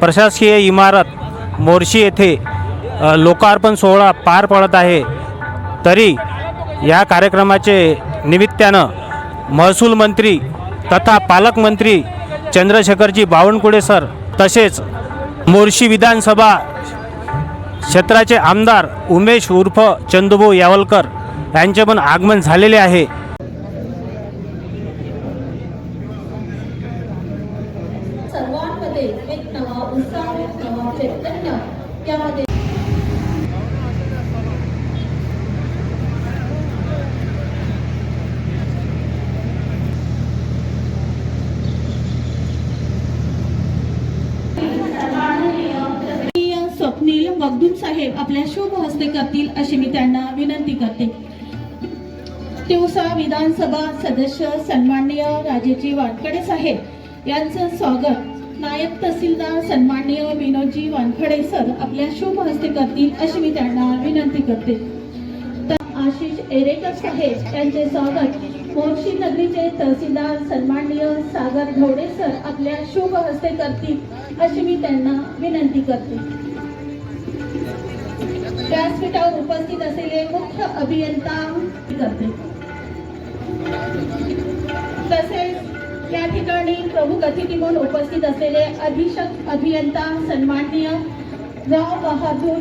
प्रशासकीय इमारत मोर्शी येथे लोकार्पण सोहळा पार पडत आहे। तरी या कार्यक्रमाचे निमित्तानं महसूल मंत्री तथा पालकमंत्री चंद्रशेखरजी बावनकुळे सर तसेच मोर्शी विधानसभा क्षेत्राचे आमदार उमेश उर्फ चंदूभाऊ यावलकर यांचे पण आगमन झालेले आहे। सर्वांमध्ये एक नवा उत्साह, नवा चैतन्य यामध्ये स्वप्नील मगदूम साहेब आपल्या शुभ हस्ते करतील अशी मी त्यांना विनंती करते। तिवसा विधानसभा सदस्य सन्माननीय राजेजी वानखडे साहेब यांचं स्वागत नायब तहसीलदार सन्माननीय विनोदजी वानखडे सर आपल्या शुभ हस्ते करतील अशी मी त्यांना विनंती करते। आशिष एरेकर साहेब यांचे स्वागत मोर्शी नगरीचे तहसीलदार सन्माननीय सागर घोडे सर आपल्या शुभ हस्ते करतील अशी मी त्यांना विनंती करते। व्यासपीठावर उपस्थित असलेले मुख्य अभियंता करते। तसेच या ठिकाणी प्रमुख अतिथी म्हणून उपस्थित असलेले अधीक्षक अभियंता सन्माननीय राव बहादूर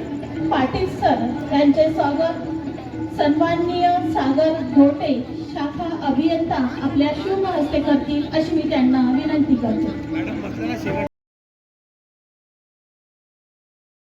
पाटील सर यांचे स्वागत सन्माननीय सागर घोटे शाखा अभियंता आपल्या शुभ हस्ते करतील अशी मी त्यांना विनंती करते।